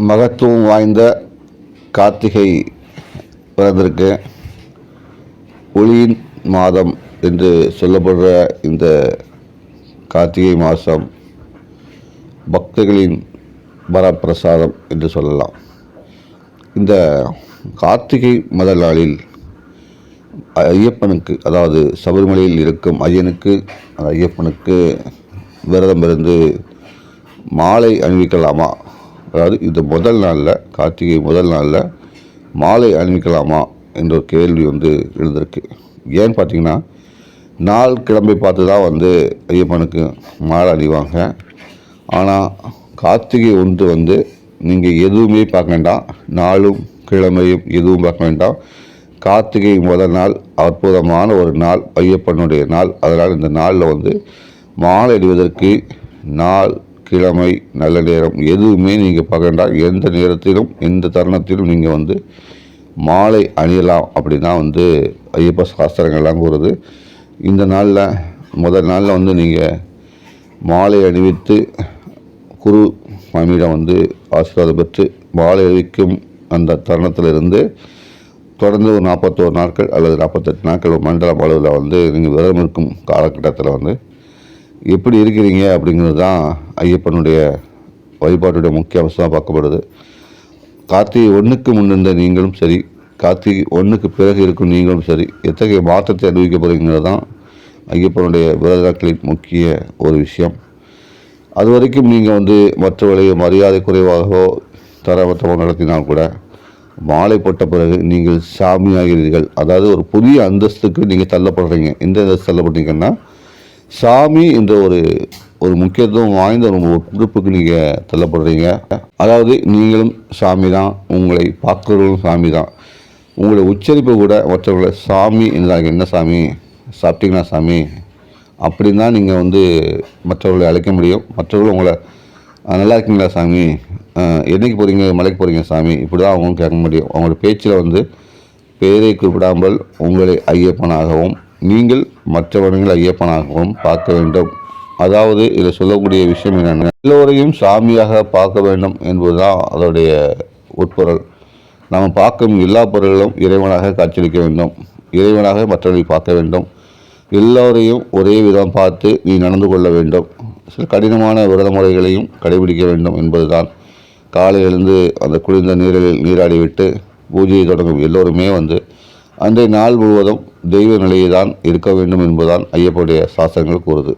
மகத்துவம் வாய்ந்த கார்த்திகை பிறந்திருக்கு. ஒளியின் மாதம் என்று சொல்லப்படுற இந்த கார்த்திகை மாதம் பக்தர்களின் வரப்பிரசாதம் என்று சொல்லலாம். இந்த கார்த்திகை முதல் நாளில் ஐயப்பனுக்கு, அதாவது சபரிமலையில் இருக்கும் ஐயனுக்கு, ஐயப்பனுக்கு விரதம் இருந்து மாலை அணிவிக்கலாமா, அதாவது இந்த முதல் நாளில், கார்த்திகை முதல் நாளில் மாலை அணிவிக்கலாமா என்ற ஒரு கேள்வி எழுந்திருக்கு. ஏன்னு பார்த்தீங்கன்னா, நாள் கிழமை பார்த்து தான் ஐயப்பனுக்கு மாலை அணிவாங்க. ஆனால் கார்த்திகை ஒன்று நீங்கள் எதுவுமே பார்க்க வேண்டாம், நாளும் கிழமையும் எதுவும் பார்க்க வேண்டாம். கார்த்திகை முதல் நாள் அற்புதமான ஒரு நாள், ஐயப்பனுடைய நாள். அதனால் இந்த நாளில் மாலை அணிவதற்கு நாள், கிழமை, நல்ல நேரம் எதுவுமே நீங்கள் பார்க்க வேண்டாம். எந்த நேரத்திலும் எந்த தருணத்திலும் நீங்கள் மாலை அணியலாம் அப்படின்னா ஐயப்ப சாஸ்திரங்கள்லாம் கூறுது. இந்த நாளில் முதல் நாளில் நீங்கள் மாலை அணிவித்து குரு மாமியிடம் ஆசீர்வாதம் பெற்று மாலை அணிவிக்கும் அந்த தருணத்திலிருந்து தொடர்ந்து ஒரு 41 நாட்கள் அல்லது 48 நாட்கள் மண்டல அளவில் நீங்கள் விரதம் இருக்கும் காலகட்டத்தில் எப்படி இருக்கிறீங்க அப்படிங்கிறது தான் ஐயப்பனுடைய வழிபாட்டுடைய முக்கிய அம்சமாக பார்க்கப்படுது. கார்த்திகை 1க்கு முன்னிருந்த நீங்களும் சரி, கார்த்திகை 1க்கு பிறகு இருக்கும் நீங்களும் சரி, எத்தகைய மாற்றத்தை அனுபவிக்க போகிறீங்கிறது தான் ஐயப்பனுடைய விரத நாட்களின் முக்கிய ஒரு விஷயம். அது வரைக்கும் நீங்கள் மற்றவர்களை மரியாதை குறைவாகவோ தரமற்றவோ நடத்தினால் கூட மாலை போட்ட பிறகு நீங்கள் சாமி ஆகிறீர்கள். அதாவது ஒரு புதிய அந்தஸ்துக்கு நீங்கள் தள்ளப்படுறீங்க. எந்த அந்தஸ்து தள்ளப்படுறீங்கன்னா, சாமி என்ற ஒரு முக்கியத்துவம் வாய்ந்த ஒரு பொறுப்புக்கு நீங்கள் தள்ளப்படுறீங்க. அதாவது நீங்களும் சாமி தான், உங்களை பார்க்குறவங்களும் சாமி தான். உங்களுடைய உச்சரிப்பு கூட மற்றவர்களை சாமி என்றாங்க, என்ன சாமி சாப்பிட்டீங்கன்னா சாமி அப்படின்னு தான் நீங்கள் மற்றவர்களை அழைக்க முடியும். மற்றவர்கள் உங்களை நல்லா இருக்கீங்களா சாமி, என்றைக்கு போகிறீங்க, மலைக்கு போகிறீங்க சாமி, இப்படி தான் அவங்களும் கேட்க முடியும். அவங்களோட பேச்சில் பேரை குறிப்பிடாமல் உங்களை ஐயப்பனாகவும் நீங்கள் மற்றவர்கள் ஐயப்பனாகவும் பார்க்க வேண்டும். அதாவது இதில் சொல்லக்கூடிய விஷயம் என்னென்ன, எல்லோரையும் சாமியாக பார்க்க வேண்டும் என்பது தான் அதோடைய உட்பொருள். நாம் பார்க்கும் எல்லா பொருள்களும் இறைவனாக காட்சியளிக்க வேண்டும், இறைவனாக மற்றவர்களை பார்க்க வேண்டும். எல்லோரையும் ஒரே விதம் பார்த்து நீ நடந்து கொள்ள வேண்டும். சில கடினமான விரத முறைகளையும் கடைபிடிக்க வேண்டும் என்பதுதான். காலை எழுந்து அந்த குளிர்ந்த நீரில் நீராடிவிட்டு பூஜையை தொடங்கும் எல்லோருமே அன்றைய நாள் முழுவதும் தெய்வ நிலையை தான் இருக்க வேண்டும் என்பதுதான் ஐயப்பனுடைய சாஸ்திரங்கள் கூறுது.